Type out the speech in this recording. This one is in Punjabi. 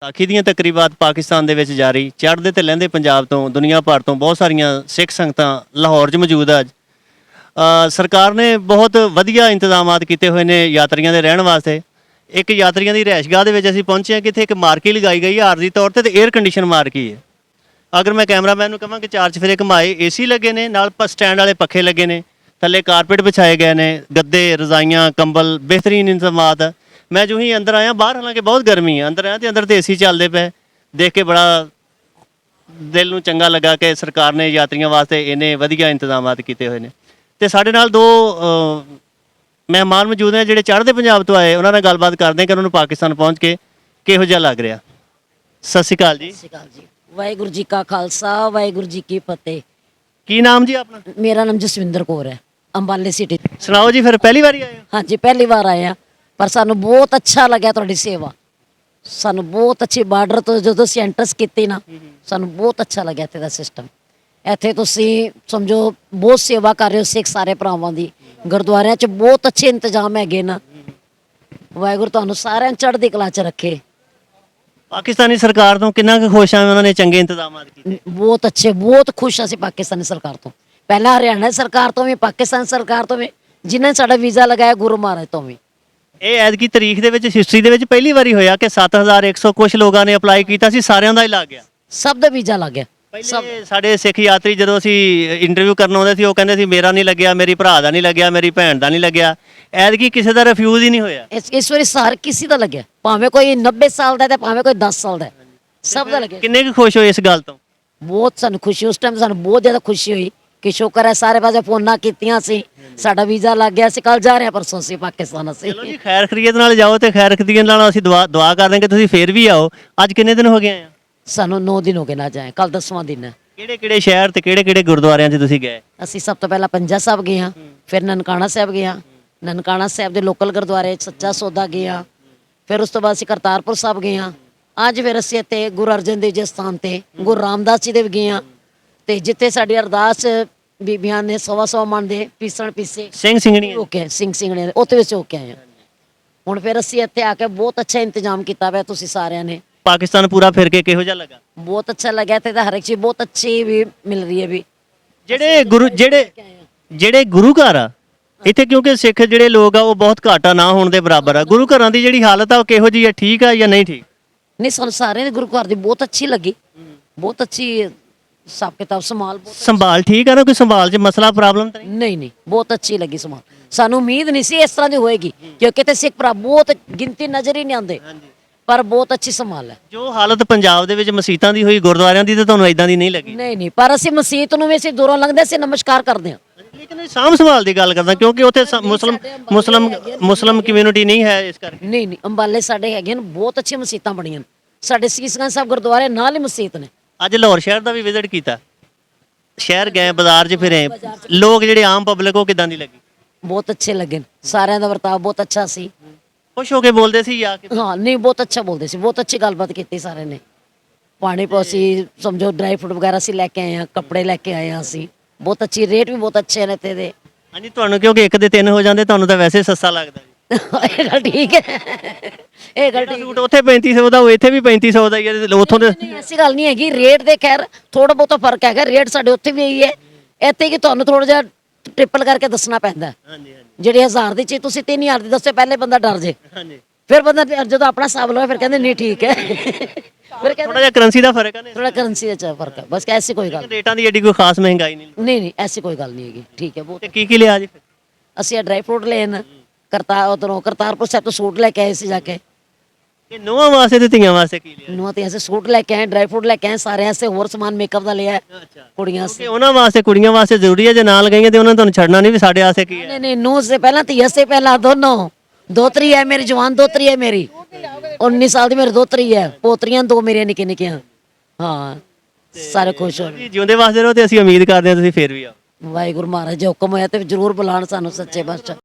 ਸਾਖੀ ਦੀਆਂ ਤਕਰੀਬਾਤ ਪਾਕਿਸਤਾਨ ਦੇ ਵਿੱਚ ਜਾਰੀ ਚੜ੍ਹਦੇ ਤੇ ਲਹਿੰਦੇ ਪੰਜਾਬ ਤੋਂ ਦੁਨੀਆ ਭਰ ਤੋਂ ਬਹੁਤ ਸਾਰੀਆਂ ਸਿੱਖ ਸੰਗਤਾਂ ਲਾਹੌਰ 'ਚ ਮੌਜੂਦ ਆ ਅੱਜ। ਸਰਕਾਰ ਨੇ ਬਹੁਤ ਵਧੀਆ ਇੰਤਜ਼ਾਮਾਤ ਕੀਤੇ ਹੋਏ ਨੇ ਯਾਤਰੀਆਂ ਦੇ ਰਹਿਣ ਵਾਸਤੇ। ਇੱਕ ਯਾਤਰੀਆਂ ਦੀ ਰਿਹਾਇਸ਼ਗਾਹ ਦੇ ਵਿੱਚ ਅਸੀਂ ਪਹੁੰਚੇ ਹਾਂ ਕਿ ਇੱਥੇ ਇੱਕ ਮਾਰਕੀ ਲਗਾਈ ਗਈ ਹੈ ਆਰਜ਼ੀ ਤੌਰ ਤੇ 에ਅਰ ਕੰਡੀਸ਼ਨ ਮਾਰਕੀ ਹੈ। ਅਗਰ ਮੈਂ ਕੈਮਰਾਮੈਨ ਨੂੰ ਕਹਾਂ ਕਿ ਚਾਰ ਚਫੇਰੇ ਘੁਮਾਏ, ਏਸੀ ਲੱਗੇ ਨੇ, ਨਾਲ ਸਟੈਂਡ ਵਾਲੇ ਪੱਖੇ ਲੱਗੇ ਨੇ, ਥੱਲੇ ਕਾਰਪੇਟ ਵਿਛਾਏ ਗਏ ਨੇ, ਗੱਦੇ ਰਜ਼ਾਈਆਂ ਕੰਬਲ ਬਿਹਤਰੀਨ ਇੰਤਜ਼ਾਮਾਤ ਆ। ਮੈਂ ਜੋ ਹੀ ਅੰਦਰ ਆਇਆ, ਬਾਹਰ ਹਾਲਾਂਕਿ ਬਹੁਤ ਗਰਮੀ ਆ, ਅੰਦਰ ਆਇਆ ਤੇ ਅੰਦਰ ਤੇ ਏਸੀ ਚੱਲਦੇ ਪਏ, ਦੇਖ ਕੇ ਬੜਾ ਦਿਲ ਨੂੰ ਚੰਗਾ ਲੱਗਾ ਕਿ ਸਰਕਾਰ ਨੇ ਯਾਤਰੀਆਂ ਵਾਸਤੇ ਇੰਨੇ ਵਧੀਆ ਇੰਤਜ਼ਾਮਾਤ ਕੀਤੇ ਹੋਏ ਨੇ। ਤੇ ਸਾਡੇ ਨਾਲ ਦੋ ਮਹਿਮਾਨ ਮੌਜੂਦ ਨੇ ਜਿਹੜੇ ਚੜ੍ਹਦੇ ਪੰਜਾਬ ਤੋਂ ਆਏ। ਉਹਨਾਂ ਨਾਲ ਗੱਲਬਾਤ ਕਰਦੇ ਕਿ ਉਹਨਾਂ ਨੂੰ ਪਾਕਿਸਤਾਨ ਪਹੁੰਚ ਕੇ ਕਿਹੋ ਜਿਹਾ ਲੱਗ ਰਿਹਾ। ਸਤਿ ਸ਼੍ਰੀ ਅਕਾਲ ਜੀ। ਸਤਿ ਸ਼੍ਰੀ ਅਕਾਲ ਜੀ। ਵਾਹਿਗੁਰੂ ਜੀ ਕਾ ਖਾਲਸਾ, ਵਾਹਿਗੁਰੂ ਜੀ ਕੀ ਫਤਿਹ। ਕੀ ਨਾਮ ਜੀ ਆਪਣਾ? ਮੇਰਾ ਨਾਮ ਜਸਵਿੰਦਰ ਕੌਰ ਹੈ, ਅੰਬਾਲੇ ਸਿਟੀ। ਸੁਣਾਓ ਜੀ, ਫਿਰ ਪਹਿਲੀ ਵਾਰੀ ਆਏ ਹੋ? ਹਾਂਜੀ, ਪਹਿਲੀ ਵਾਰ ਆਏ ਹਾਂ, ਪਰ ਸਾਨੂੰ ਬਹੁਤ ਅੱਛਾ ਲੱਗਿਆ ਤੁਹਾਡੀ ਸੇਵਾ। ਸਾਨੂੰ ਬਹੁਤ ਅੱਛੀ, ਬਾਰਡਰ ਤੋਂ ਜਦੋਂ ਅਸੀਂ ਐਂਟਰਸ ਕੀਤੀ ਨਾ, ਸਾਨੂੰ ਬਹੁਤ ਅੱਛਾ ਲੱਗਿਆ ਇੱਥੇ ਦਾ ਸਿਸਟਮ। ਇੱਥੇ ਤੁਸੀਂ ਸਮਝੋ ਬਹੁਤ ਸੇਵਾ ਕਰ ਰਹੇ ਹੋ ਸਿੱਖ ਸਾਰੇ ਭਰਾਵਾਂ ਦੀ। ਗੁਰਦੁਆਰਿਆਂ 'ਚ ਬਹੁਤ ਅੱਛੇ ਇੰਤਜ਼ਾਮ ਹੈਗੇ ਨਾ। ਵਾਹਿਗੁਰੂ ਤੁਹਾਨੂੰ ਸਾਰਿਆਂ ਨੂੰ ਚੜ੍ਹਦੀ ਕਲਾ 'ਚ ਰੱਖੇ। ਪਾਕਿਸਤਾਨੀ ਸਰਕਾਰ ਤੋਂ ਕਿੰਨਾ ਕੁ ਖੁਸ਼ ਆ? ਉਹਨਾਂ ਨੇ ਚੰਗੇ ਇੰਤਜ਼ਾਮਾਤ ਕੀਤੇ। ਬਹੁਤ ਅੱਛੇ, ਬਹੁਤ ਖੁਸ਼ ਅਸੀਂ ਪਾਕਿਸਤਾਨੀ ਸਰਕਾਰ ਤੋਂ। ਪਹਿਲਾਂ ਹਰਿਆਣਾ ਸਰਕਾਰ ਤੋਂ ਵੀ, ਪਾਕਿਸਤਾਨ ਸਰਕਾਰ ਤੋਂ ਵੀ, ਜਿਨ੍ਹਾਂ ਨੇ ਸਾਡਾ ਵੀਜ਼ਾ ਲਗਾਇਆ, ਗੁਰੂ ਮਹਾਰਾਜ ਤੋਂ ਵੀ। ਇਹ ਐਤਕੀ ਤਾਰੀਖ ਦੇ ਵਿੱਚ ਹਿਸਟਰੀ ਦੇ ਵਿੱਚ ਪਹਿਲੀ ਵਾਰੀ ਹੋਇਆ ਕਿ 7100 ਕੁਝ ਲੋਕਾਂ ਨੇ ਅਪਲਾਈ ਕੀਤਾ ਸੀ, ਸਾਰਿਆਂ ਦਾ ਹੀ ਲੱਗ ਗਿਆ। ਸਭ ਦਾ ਵੀਜ਼ਾ ਲੱਗ ਗਿਆ। ਪਹਿਲੇ ਸਾਡੇ ਸਿੱਖ ਯਾਤਰੀ ਜਦੋਂ ਅਸੀਂ ਇੰਟਰਵਿਊ ਕਰਨ ਆਉਂਦੇ ਸੀ, ਉਹ ਕਹਿੰਦੇ ਸੀ ਮੇਰਾ ਨਹੀਂ ਲੱਗਿਆ, ਮੇਰੀ ਭਰਾ ਦਾ ਨਹੀਂ ਲੱਗਿਆ, ਮੇਰੀ ਭੈਣ ਦਾ ਨਹੀਂ ਲੱਗਿਆ। ਐਤਕੀ ਕਿਸੇ ਦਾ ਰਿਫਿਊਜ਼ ਹੀ ਨਹੀਂ ਹੋਇਆ। ਇਸ ਵਾਰੀ ਸਾਰ ਕਿਸੇ ਦਾ ਲੱਗਿਆ, ਭਾਵੇਂ ਕੋਈ 90 ਸਾਲ ਦਾ ਤੇ ਭਾਵੇਂ ਕੋਈ 10 ਸਾਲ ਦਾ, ਸਭ ਦਾ ਲੱਗਿਆ। ਕਿੰਨੇ ਕੁ ਖੁਸ਼ ਹੋਏ ਇਸ ਗੱਲ ਤੋਂ? ਬਹੁਤ ਸਾਨੂੰ ਖੁਸ਼ੀ, ਉਸ ਟਾਈਮ ਸਾਨੂੰ ਬਹੁਤ ਜ਼ਿਆਦਾ ਖੁਸ਼ੀ ਹੋਈ ਕਿ ਸ਼ੁਕਰ ਹੈ ਸਾਰੇ ਪਾਸੇ ਫੋਨਾਂ ਕੀਤੀਆਂ ਸੀ, ਸਾਡਾ ਵੀਜ਼ਾ ਲੱਗ ਗਿਆ। ਅਸੀਂ ਕੱਲ ਜਾ ਰਹੇ ਹਾਂ, ਪਰਸੋਂ ਅਸੀਂ ਪਾਕਿਸਤਾਨ। ਅਸੀਂ ਚਲੋ ਜੀ, ਖੈਰ ਖਰੀਅਤ ਨਾਲ ਜਾਓ ਤੇ ਖੈਰ ਖਰੀਅਤ ਨਾਲ ਅਸੀਂ ਦੁਆ ਕਰਦੇ ਹਾਂ ਕਿ ਤੁਸੀਂ ਫੇਰ ਵੀ ਆਓ। ਅੱਜ ਕਿੰਨੇ ਦਿਨ ਹੋ ਗਏ ਆ? ਸਾਨੂੰ 9 ਦਿਨ ਹੋ ਗਏ ਨਾ ਜਾਏ, ਕੱਲ 10ਵਾਂ ਦਿਨ ਹੈ। ਕਿਹੜੇ ਕਿਹੜੇ ਸ਼ਹਿਰ ਤੇ ਕਿਹੜੇ ਕਿਹੜੇ ਗੁਰਦੁਆਰਿਆਂ 'ਚ ਤੁਸੀਂ ਗਏ? ਅਸੀਂ ਸਭ ਤੋਂ ਪਹਿਲਾਂ ਪੰਜਾ ਸਾਹਿਬ ਗਏ ਹਾਂ, ਫਿਰ ਨਨਕਾਣਾ ਸਾਹਿਬ ਗਏ ਹਾਂ। ਨਨਕਾਣਾ ਸਾਹਿਬ ਦੇ ਲੋਕਲ ਗੁਰਦੁਆਰੇ ਸੱਚਾ ਸੌਦਾ ਗਏ ਹਾਂ। ਫਿਰ ਉਸ ਤੋਂ ਬਾਅਦ ਅਸੀਂ ਕਰਤਾਰਪੁਰ ਸਾਹਿਬ ਗਏ ਹਾਂ। ਅੱਜ ਫਿਰ ਅਸੀਂ ਇੱਥੇ ਗੁਰੂ ਅਰਜਨ ਦੇਵ ਜੀ ਸਥਾਨ ਤੇ ਗੁਰੂ ਰਾਮਦਾਸ ਜੀ ਦੇ ਵੀ ਗਏ ਹਾਂ। ਤੇ ਜਿੱਥੇ ਸਾਡੀ ਅਰਦਾਸ ਬੀਬੀਆਂ ਨੇ 100 ਮਣ ਦੇ ਪੀਸਣ ਪੀਸੇ ਸਿੰਘ ਸਿੰਘਣੀ ਓਕੇ ਸਿੰਘ ਸਿੰਘਣੇ ਦੇ ਉੱਥੇ ਵਿੱਚ ਹੋ ਕੇ ਆਏ ਹਾਂ। ਹੁਣ ਫਿਰ ਅਸੀਂ ਇੱਥੇ ਆ ਕੇ ਬਹੁਤ ਅੱਛਾ ਇੰਤਜ਼ਾਮ ਕੀਤਾ ਹੋਇਆ ਤੁਸੀਂ ਸਾਰਿਆਂ ਨੇ। ਪਾਕਿਸਤਾਨ ਪੂਰਾ ਫਿਰ ਕੇ ਕਿਹੋ ਜਿਹਾ ਲੱਗਾ? ਬਹੁਤ ਅੱਛਾ ਲੱਗਿਆ। ਇੱਥੇ ਤਾਂ ਹਰ ਇੱਕ ਚੀਜ਼ ਬਹੁਤ ਅੱਛੀ ਵੀ ਮਿਲ ਰਹੀ ਹੈ ਵੀ। ਜਿਹੜੇ ਗੁਰੂ ਘਰ ਆ ਇੱਥੇ, ਕਿਉਂਕਿ ਸਿੱਖ ਜਿਹੜੇ ਲੋਕ ਆ ਉਹ ਬਹੁਤ ਘੱਟ ਆ, ਨਾ ਹੋਣ ਦੇ ਬਰਾਬਰ ਆ। ਗੁਰੂ ਘਰਾਂ ਦੀ ਜਿਹੜੀ ਹਾਲਤ ਆ ਉਹ ਕਿਹੋ ਜਿਹੀ ਆ? ਠੀਕ ਆ ਜਾਂ ਨਹੀਂ ਠੀਕ? ਨਹੀਂ, ਸਾਨੂੰ ਸਾਰਿਆਂ ਦੇ ਗੁਰੂ ਘਰ ਦੀ ਬਹੁਤ ਅੱਛੀ ਲੱਗੀ, ਬਹੁਤ ਅੱਛੀ। ਹਿਸਾਬ ਕਿਤਾਬ ਸੰਭਾਲ ਠੀਕ ਆ ਨਾ? ਕੋਈ ਸੰਭਾਲ 'ਚ ਮਸਲਾ ਪ੍ਰੋਬਲਮ ਤਾਂ ਨਹੀਂ? ਨਹੀਂ, ਬਹੁਤ ਅੱਛੀ ਲੱਗੀ ਸੰਭਾਲ। ਸਾਨੂੰ ਉਮੀਦ ਨਹੀਂ ਸੀ ਇਸ ਤਰ੍ਹਾਂ ਦੀ ਹੋਏਗੀ, ਕਿਉਂਕਿ ਤੇ ਸਿੱਖ ਭਰਾ ਬਹੁਤ ਗਿਣਤੀ ਨਜ਼ਰ ਹੀ ਨਹੀਂ ਆਉਂਦੇ, ਪਰ ਬਹੁਤ ਅੱਛੀ ਸੰਭਾਲ ਹੈ। ਜੋ ਹਾਲਤ ਪੰਜਾਬ ਦੇ ਵਿੱਚ ਮਸੀਤਾਂ ਦੀ ਹੋਈ, ਗੁਰਦੁਆਰਿਆਂ ਦੀ, ਤਾਂ ਤੁਹਾਨੂੰ ਇਦਾਂ ਦੀ ਨਹੀਂ ਲੱਗੀ? ਨਹੀਂ, ਪਰ ਅਸੀਂ ਮਸਜਿਦ ਨੂੰ ਵੀ ਅਸੀਂ ਦੂਰੋਂ ਲੰਘਦੇ ਅਸੀਂ ਨਮਸਕਾਰ ਕਰਦੇ ਹਾਂ। ਲੇਕਿਨ ਸਾਂਭ ਸੰਭਾਲ ਦੀ ਗੱਲ ਕਰਦਾ, ਕਿਉਂਕਿ ਉੱਥੇ ਮੁਸਲਮ ਕਮਿਊਨਿਟੀ ਨਹੀਂ ਹੈ, ਇਸ ਕਰਕੇ। ਨਹੀਂ, ਅੰਬਾਲੇ ਸਾਡੇ ਹੈਗੇ ਨੇ ਬਹੁਤ ਅੱਛੀਆਂ ਮਸਜਿਦਾਂ ਬਣੀਆਂ ਨੇ। ਸਾਡੇ ਸੀਸਗੰਜ ਸਾਹਿਬ ਗੁਰਦੁਆਰੇ ਨਾਲ ਹੀ ਮਸਜਿਦ ਨੇ। ਅੱਜ ਲਾਹੌਰ ਸ਼ਹਿਰ ਦਾ ਵੀ ਵਿਜ਼ਿਟ ਕੀਤਾ, ਸ਼ਹਿਰ ਗਏ, ਬਾਜ਼ਾਰ 'ਚ ਫਿਰੇ, ਲੋਕ ਜਿਹੜੇ ਆਮ ਪਬਲਿਕ ਉਹ ਕਿਦਾਂ ਦੀ ਲੱਗੀ? ਬਹੁਤ ਅੱਛੇ ਲੱਗੇ, ਸਾਰਿਆਂ ਦਾ ਵਰਤਾਅ ਬਹੁਤ ਅੱਛਾ ਸੀ। ਖੁਸ਼ ਹੋ ਕੇ ਬੋਲਦੇ ਸੀ ਜਾਂ ਹਾਂ, ਨਹੀਂ, ਬਹੁਤ ਅੱਛਾ ਬੋਲਦੇ ਸੀ, ਬਹੁਤ ਅੱਛੀ ਗੱਲਬਾਤ ਕੀਤੀ ਸਾਰਿਆਂ ਨੇ। ਪਾਣੀ ਅਸੀਂ ਸਮਝੋ ਡਰਾਈ ਫਰੂਟ ਵਗੈਰਾ ਅਸੀਂ ਲੈ ਕੇ ਆਏ ਹਾਂ, ਕੱਪੜੇ ਲੈ ਕੇ ਆਏ ਹਾਂ ਅਸੀਂ। ਬਹੁਤ ਅੱਛੀ, ਰੇਟ ਵੀ ਬਹੁਤ ਅੱਛੇ ਨੇ ਇੱਥੇ ਦੇ। ਹਾਂਜੀ, ਤੁਹਾਨੂੰ ਕਿਉਂਕਿ ਇੱਕ ਦੇ 3 ਹੋ ਜਾਂਦੇ, ਤੁਹਾਨੂੰ ਤਾਂ ਵੈਸੇ ਸਸਤਾ ਲੱਗਦਾ ਜੀ। ਇਹ ਗੱਲ ਠੀਕ ਹੈ, ਇਹ ਗੱਲ ਠੀਕ। ਸੂਟ ਉੱਥੇ 3500 ਦਾ, ਉਹ ਇੱਥੇ ਵੀ 3500 ਦਾ ਹੀ ਹੈ। ਉੱਥੋਂ ਦੇ ਨਹੀਂ, ਐਸੀ ਗੱਲ ਨਹੀਂ ਹੈਗੀ, ਰੇਟ ਦੇ ਖੈਰ ਥੋੜਾ ਬਹੁਤਾ ਫਰਕ ਹੈਗਾ। ਰੇਟ ਸਾਡੇ ਉੱਥੇ ਵੀ ਇਹੀ ਹੈ, ਇੱਥੇ ਕਿ ਤੁਹਾਨੂੰ ਥੋੜਾ ਜਿਹਾ ਟ੍ਰਿਪਲ ਕਰਕੇ ਦੱਸਣਾ ਪੈਂਦਾ। ਜਿਹੜੀ 1000 ਦੀ ਚੀਜ਼ ਤੁਸੀਂ 3000 ਦੀ ਦੱਸੋ, ਪਹਿਲੇ ਬੰਦਾ ਡਰ ਜੇ। ਫਿਰ ਬੰਦਾ ਜਦੋਂ ਆਪਣਾ ਹਿਸਾਬ ਲਾਵੇ ਫਿਰ ਕਹਿੰਦੇ ਨਹੀਂ ਠੀਕ ਹੈ। ਫਿਰ ਥੋੜਾ ਜਿਹਾ ਕਰੰਸੀ ਦਾ ਫਰਕ ਹੈ ਨਾ, ਥੋੜਾ ਕਰੰਸੀ ਦਾ ਫਰਕ ਹੈ, ਬਸ। ਐਸੀ ਕੋਈ ਗੱਲ ਰੇਟਾਂ ਦੀ ਐਡੀ ਕੋਈ ਖਾਸ ਮਹਿੰਗਾਈ ਨਹੀਂ। ਨਹੀਂ, ਐਸੀ ਕੋਈ ਗੱਲ ਨਹੀਂ ਹੈਗੀ, ਠੀਕ ਹੈ ਬਹੁਤ। ਕੀ ਲਿਆ ਜੀ ਫਿਰ? ਅਸੀਂ ਡਰਾਈ ਫਰੂਟ ਲੈਣ ਉਧਰੋਂ ਕਰਤਾਰਪੁਰ ਸਾਹਿਬ ਤੋਂ ਸੂਟ ਲੈ ਕੇ ਆਏ ਸੀ ਜਾ ਕੇ। ਇਹ ਨੂੰਹਾਂ ਵਾਸਤੇ ਤੇ ਧੀਆਂ ਵਾਸਤੇ ਕੀ ਲਿਆ? ਨੂੰਹਾਂ ਤੇ ਐਸੇ ਸੂਟ ਲੈ ਕੇ ਆਏ, ਡਰਾਈ ਫਰੂਟ ਲੈ ਕੇ ਆਏ, ਸਾਰੇ ਐਸੇ ਹੋਰ ਸਮਾਨ ਮੇਕਅਪ ਦਾ ਲਿਆ ਕੁੜੀਆਂ ਸੇ। ਉਹਨਾਂ ਵਾਸਤੇ, ਕੁੜੀਆਂ ਵਾਸਤੇ ਜ਼ਰੂਰੀ ਹੈ, ਜੇ ਨਾਲ ਗਈਆਂ ਤੇ ਉਹਨਾਂ ਨੇ ਤੁਹਾਨੂੰ ਛੱਡਣਾ ਨਹੀਂ ਵੀ ਸਾਡੇ ਵਾਸਤੇ ਕੀ ਹੈ। नहीं, नूह से पहला धीया से पहला दोनों। दोतरी है मेरी, जवान दोतरी है मेरी, 19 साल की मेरी दोतरी है, पोतरियां 2 मेरिया निक्के निक्कियां। हाँ, सारे खुश हो। ਜਿਉਂਦੇ ਵਾਸਤੇ ਰਹੋ ਤੇ ਅਸੀਂ ਉਮੀਦ ਕਰਦੇ ਹਾਂ ਤੁਸੀਂ ਫੇਰ ਵੀ ਆਓ। वाहिगुरु महाराज जो हुक्म होया ते जरूर बुलाण सानू सच्चे पातशाह।